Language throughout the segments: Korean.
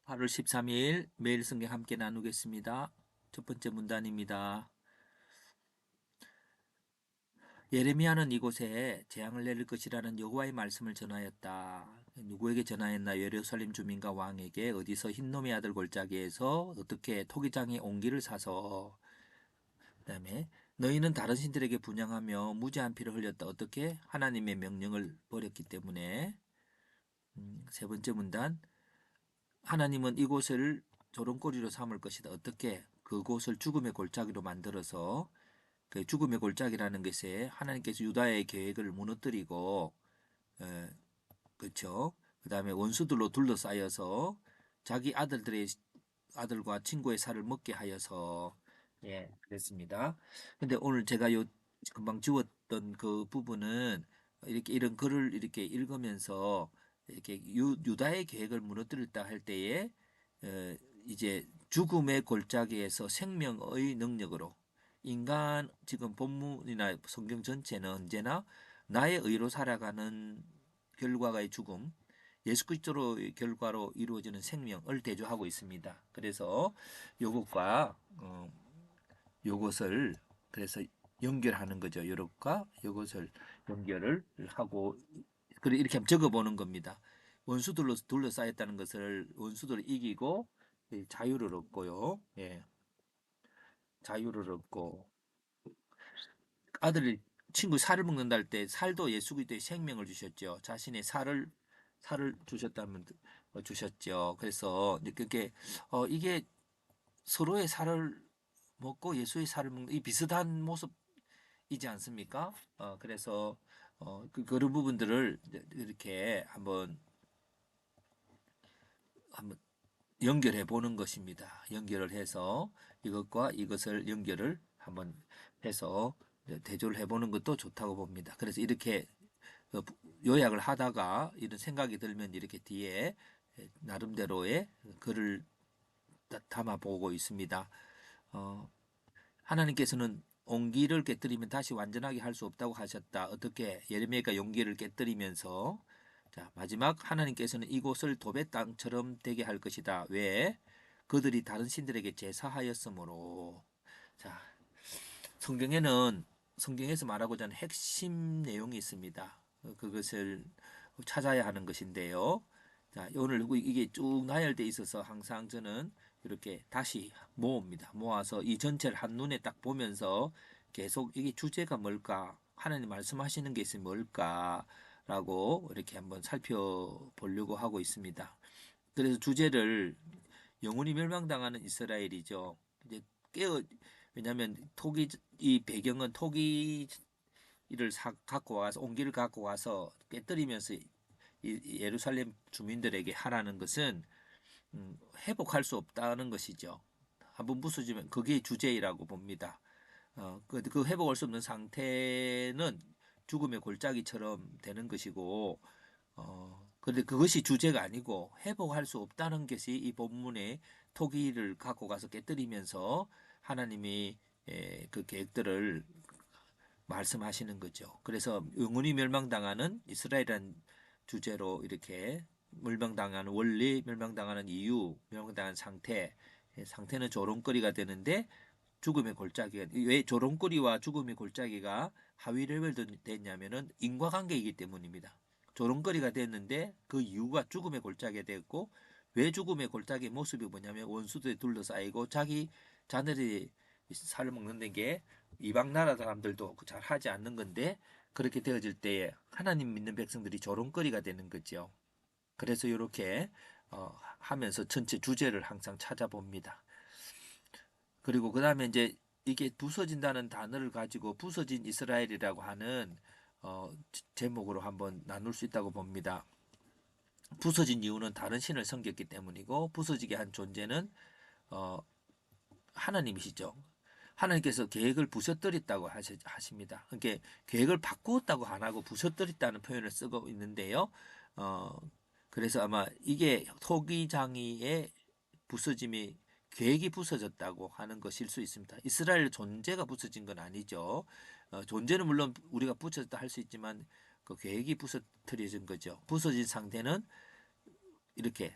8월 13일 매일 성경 함께 나누겠습니다. 첫 번째 문단입니다. 예레미야는 이곳에 재앙을 내릴 것이라는 여호와의 말씀을 전하였다. 누구에게 전하였나? 예루살렘 주민과 왕에게 어디서 흰놈의 아들 골짜기에서 어떻게 토기장의 옹기를 사서 그다음에 너희는 다른 신들에게 분향하며 무제한 피를 흘렸다. 어떻게? 하나님의 명령을 버렸기 때문에. 세 번째 문단 하나님은 이곳을 조롱거리로 삼을 것이다. 어떻게? 그곳을 죽음의 골짜기로 만들어서 그 죽음의 골짜기라는 것에 하나님께서 유다의 계획을 무너뜨리고 그렇죠. 그다음에 원수들로 둘러싸여서 자기 아들과 친구의 살을 먹게 하여서 그랬습니다. 근데 오늘 제가 요 금방 지웠던 그 부분은 이렇게 이런 글을 이렇게 읽으면서 이렇게 유다의 계획을 무너뜨렸다 할 때에 이제 죽음의 골짜기에서 생명의 능력으로 인간 지금 본문이나 성경 전체는 언제나 나의 의로 살아가는 결과가의 죽음, 예수 그리스도의 결과로 이루어지는 생명을 대조하고 있습니다. 그래서 요것과 요것을 그래서 연결하는 거죠. 요것과 요것을 연결을 하고 그래 이렇게 한번 적어보는 겁니다. 원수들로 둘러싸였다는 것을 원수들을 이기고 자유를 얻고요. 예, 자유를 얻고 아들이 친구 살을 먹는다 할 때 살도 예수 그리스도의 생명을 주셨죠. 자신의 살을 주셨다면 주셨죠. 그래서 그게 이게 서로의 살을 먹고 예수의 살을 먹는 이 비슷한 모습이지 않습니까? 그래서 그런 부분들을 이렇게 한번 연결해 보는 것입니다. 연결을 해서 이것과 이것을 연결을 한번 해서 대조를 해보는 것도 좋다고 봅니다. 그래서 이렇게 요약을 하다가 이런 생각이 들면 이렇게 뒤에 나름대로의 글을 담아보고 있습니다. 어, 하나님께서는 온기를 깨뜨리면 다시 완전하게 할 수 없다고 하셨다. 어떻게? 예레미야가 용기를 깨뜨리면서 자, 마지막 하나님께서는 이곳을 도배 땅처럼 되게 할 것이다. 왜? 그들이 다른 신들에게 제사하였으므로. 자, 성경에는 성경에서 말하고자 하는 핵심 내용이 있습니다. 그것을 찾아야 하는 것인데요. 자, 오늘 이게 쭉 나열돼 있어서 항상 저는 이렇게 다시 모읍니다. 모아서 이 전체를 한눈에 딱 보면서 계속 이게 주제가 뭘까? 하나님 말씀하시는 게 있으면 뭘까라고 이렇게 한번 살펴보려고 하고 있습니다. 그래서 주제를 영원히 멸망당하는 이스라엘이죠. 이제 깨어 왜냐하면 이 배경은 토기를 갖고 와서 온기를 갖고 와서 깨뜨리면서 예루살렘 주민들에게 하라는 것은 회복할 수 없다는 것이죠. 한번 부수지면 그게 주제라고 봅니다. 그 회복할 수 없는 상태는 죽음의 골짜기처럼 되는 것이고, 그런데 그것이 주제가 아니고 회복할 수 없다는 것이 이 본문의 토기를 갖고 가서 깨뜨리면서 하나님이 그 계획들을 말씀하시는 거죠. 그래서 영원히 멸망당하는 이스라엘이라는 주제로 이렇게 멸망당하는 원리, 멸망당하는 이유, 멸망당한 상태, 상태는 조롱거리가 되는데 죽음의 골짜기가 왜 조롱거리와 죽음의 골짜기가 하위 레벨도 됐냐면은 인과관계이기 때문입니다. 조롱거리가 됐는데 그 이유가 죽음의 골짜기가 됐고 왜 죽음의 골짜기의 모습이 뭐냐면 원수들에 둘러싸이고 자기 자녀들이 살을 먹는 게 이방 나라 사람들도 잘 하지 않는 건데 그렇게 되어질 때에 하나님 믿는 백성들이 조롱거리가 되는 거죠. 그래서 이렇게 하면서 전체 주제를 항상 찾아봅니다. 그리고 그 다음에 이제 이게 부서진다는 단어를 가지고 부서진 이스라엘이라고 하는 제목으로 한번 나눌 수 있다고 봅니다. 부서진 이유는 다른 신을 섬겼기 때문이고 부서지게 한 존재는 어, 하나님이시죠. 하나님께서 계획을 부서뜨렸다고 하십니다. 그러니까 계획을 바꾸었다고 안 하고 부서뜨렸다는 표현을 쓰고 있는데요. 어, 그래서 아마 이게 토기장이의 부서짐이 계획이 부서졌다고 하는 것일 수 있습니다. 이스라엘 존재가 부서진 건 아니죠. 존재는 물론 우리가 부서졌다 할 수 있지만 그 계획이 부서뜨려진 거죠. 부서진 상태는 이렇게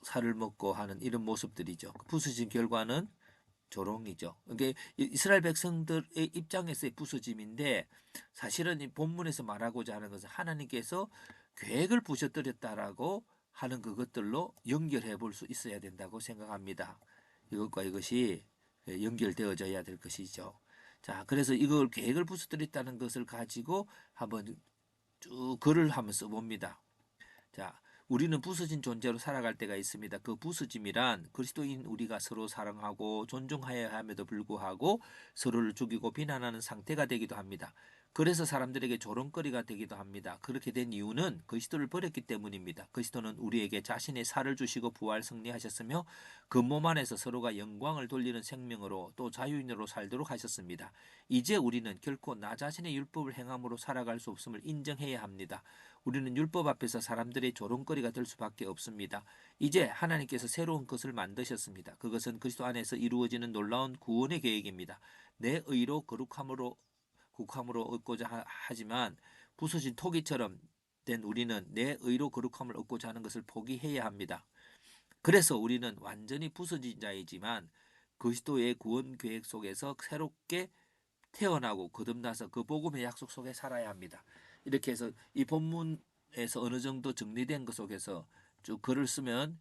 살을 먹고 하는 이런 모습들이죠. 부서진 결과는 조롱이죠. 그게 이스라엘 백성들의 입장에서의 부서짐인데 사실은 이 본문에서 말하고자 하는 것은 하나님께서 계획을 부셔뜨렸다라고 하는 그것들로 연결해 볼 수 있어야 된다고 생각합니다. 이것과 이것이 연결되어져야 될 것이죠. 자, 그래서 이걸 계획을 부서뜨렸다는 것을 가지고 한번 쭉 글을 한번 써봅니다. 자, 우리는 부서진 존재로 살아갈 때가 있습니다. 그 부서짐이란 그리스도인 우리가 서로 사랑하고 존중해야 함에도 불구하고 서로를 죽이고 비난하는 상태가 되기도 합니다. 그래서 사람들에게 조롱거리가 되기도 합니다. 그렇게 된 이유는 그리스도를 버렸기 때문입니다. 그리스도는 우리에게 자신의 살을 주시고 부활 승리하셨으며 그 몸 안에서 서로가 영광을 돌리는 생명으로 또 자유인으로 살도록 하셨습니다. 이제 우리는 결코 나 자신의 율법을 행함으로 살아갈 수 없음을 인정해야 합니다. 우리는 율법 앞에서 사람들의 조롱거리가 될 수밖에 없습니다. 이제 하나님께서 새로운 것을 만드셨습니다. 그것은 그리스도 안에서 이루어지는 놀라운 구원의 계획입니다. 내 의로 거룩함으로 국함으로 얻고자 하지만 부서진 토기처럼 된 우리는 내 의로 거룩함을 얻고자 하는 것을 포기해야 합니다. 그래서 우리는 완전히 부서진 자이지만 그리스도의 구원 계획 속에서 새롭게 태어나고 거듭나서 그 복음의 약속 속에 살아야 합니다. 이렇게 해서 이 본문에서 어느 정도 정리된 것 속에서 쭉 글을 쓰면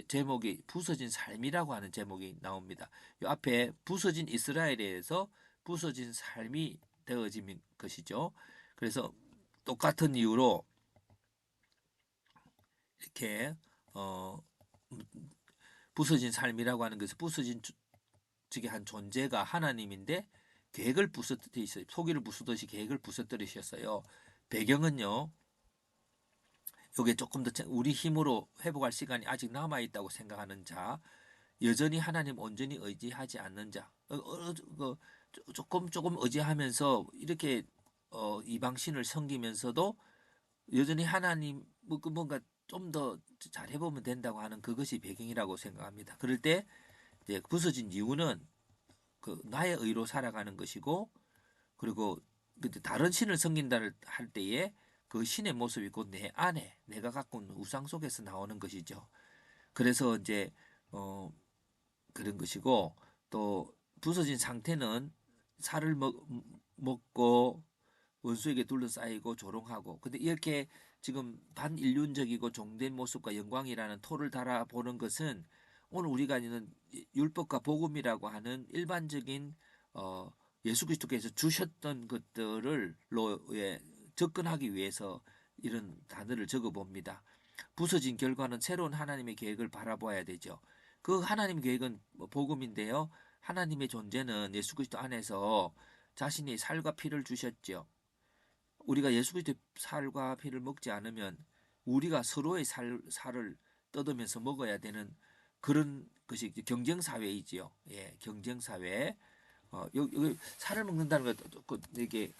제목이 부서진 삶이라고 하는 제목이 나옵니다. 이 앞에 부서진 이스라엘에서 부서진 삶이 되어진 것이죠. 그래서 똑같은 이유로 이렇게 부서진 삶이라고 하는 것은 부서진 즉의 한 존재가 하나님인데 계획을 부서뜨리셨어요. 소기를 부수듯이 계획을 부서뜨리셨어요. 배경은요. 이게 조금 더 우리 힘으로 회복할 시간이 아직 남아 있다고 생각하는 자, 여전히 하나님 온전히 의지하지 않는 자, 조금 의지하면서 이렇게 이방신을 섬기면서도 여전히 하나님 뭔가 좀 더 잘해보면 된다고 하는 그것이 배경이라고 생각합니다. 그럴 때 이제 부서진 이유는 그 나의 의로 살아가는 것이고 그리고 다른 신을 섬긴다를 할 때에 그 신의 모습이 곧 내 안에 내가 갖고 있는 우상 속에서 나오는 것이죠. 그래서 이제 그런 것이고 또 부서진 상태는 살을 먹고 원수에게 둘러싸이고 조롱하고 근데 이렇게 지금 반인륜적이고 종된 모습과 영광이라는 토를 달아보는 것은 오늘 우리가 있는 율법과 복음이라고 하는 일반적인 예수 그리스도께서 주셨던 것들을 접근하기 위해서 이런 단어를 적어 봅니다. 부서진 결과는 새로운 하나님의 계획을 바라봐야 되죠. 그 하나님 계획은 복음인데요. 하나님의 존재는 예수 그리스도 안에서 자신이 살과 피를 주셨죠. 우리가 예수 그리스도의 살과 피를 먹지 않으면 우리가 서로의 살을 뜯으면서 먹어야 되는 그런 것이 경쟁 사회이지요. 예, 경쟁 사회. 여기 살을 먹는다는 것 이게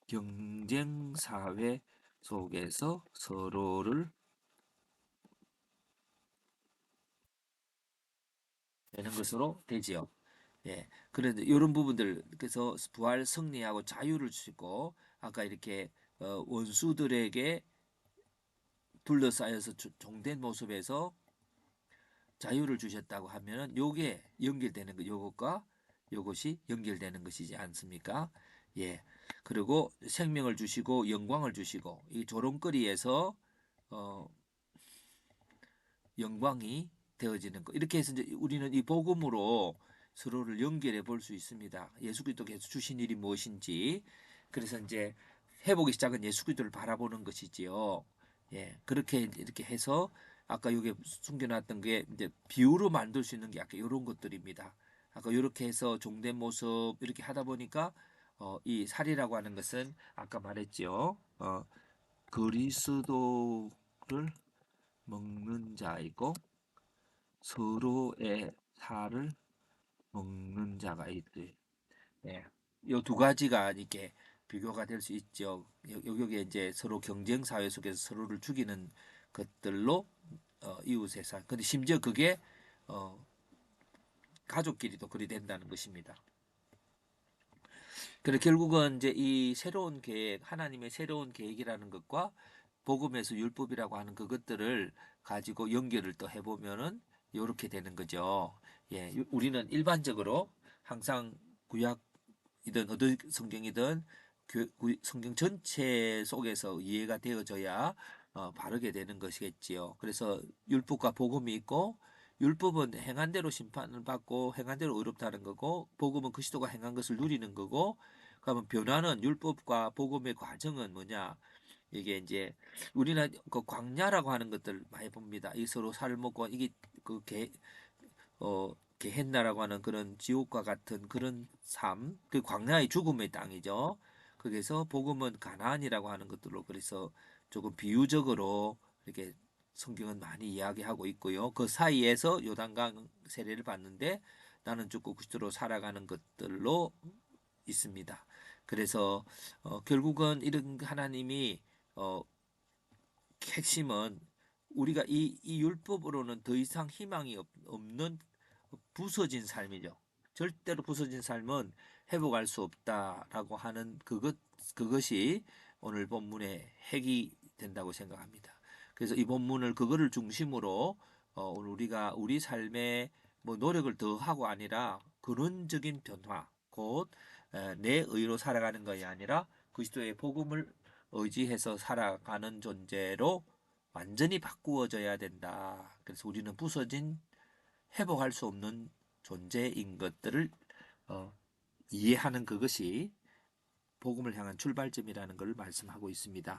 경쟁 사회 속에서 서로를 되는 것으로 되지요. 예, 그런데 이런 부분들 그래서 부활 승리하고 자유를 주시고 아까 이렇게 원수들에게 둘러싸여서 종된 모습에서 자유를 주셨다고 하면은 요게 연결되는 거 요것과 요것이 연결되는 것이지 않습니까? 예. 그리고 생명을 주시고 영광을 주시고 이 조롱거리에서 어 영광이 되어지는 것. 이렇게 해서 이제 우리는 이 복음으로 서로를 연결해 볼 수 있습니다. 예수 그리스도께서 주신 일이 무엇인지. 그래서 이제 회복의 시작은 예수 그리스도를 바라보는 것이지요. 예, 그렇게 이렇게 해서 아까 여기 숨겨놨던 게 이제 비유로 만들 수 있는 게 아까 이런 것들입니다. 아까 이렇게 해서 종된 모습 이렇게 하다 보니까 이 살이라고 하는 것은 아까 말했지요. 그리스도를 먹는 자이고 서로의 살을 먹는 자가 있대. 네. 이 두 가지가 이렇게 비교가 될 수 있죠. 여기에 이제 서로 경쟁 사회 속에서 서로를 죽이는 것들로 이웃의 살. 근데 심지어 그게 어, 가족끼리도 그리 된다는 것입니다. 그래 결국은 이제 이 새로운 계획, 하나님의 새로운 계획이라는 것과 복음에서 율법이라고 하는 그것들을 가지고 연결을 또 해보면은 이렇게 되는 거죠. 예, 우리는 일반적으로 항상 구약이든 어떤 성경이든 성경 전체 속에서 이해가 되어져야 바르게 되는 것이겠지요. 그래서 율법과 복음이 있고 율법은 행한 대로 심판을 받고 행한 대로 의롭다는 거고 복음은 그리스도가 행한 것을 누리는 거고 그러면 변화는 율법과 복음의 과정은 뭐냐? 이게 이제 우리는 그 광야라고 하는 것들 많이 봅니다. 이 서로 살먹고 이게 게헨나라고 하는 그런 지옥과 같은 그런 삶, 그 광야의 죽음의 땅이죠. 거기서 복음은 가나안이라고 하는 것들로 그래서 조금 비유적으로 이렇게 성경은 많이 이야기하고 있고요. 그 사이에서 요단강 세례를 받는데 나는 죽고 그리스도로 살아가는 것들로 있습니다. 그래서 결국은 이런 하나님이 어, 핵심은 우리가 이 율법으로는 더 이상 희망이 없는 부서진 삶이죠. 절대로 부서진 삶은 회복할 수 없다라고 하는 그것이 오늘 본문의 핵이 된다고 생각합니다. 그래서 이 본문을 그거를 중심으로 오늘 우리가 우리 삶에 뭐 노력을 더하고 아니라 근원적인 변화, 곧 내 의로 살아가는 것이 아니라 그리스도의 복음을 의지해서 살아가는 존재로 완전히 바꾸어져야 된다. 그래서 우리는 부서진 회복할 수 없는 존재인 것들을 어, 이해하는 그것이 복음을 향한 출발점이라는 것을 말씀하고 있습니다.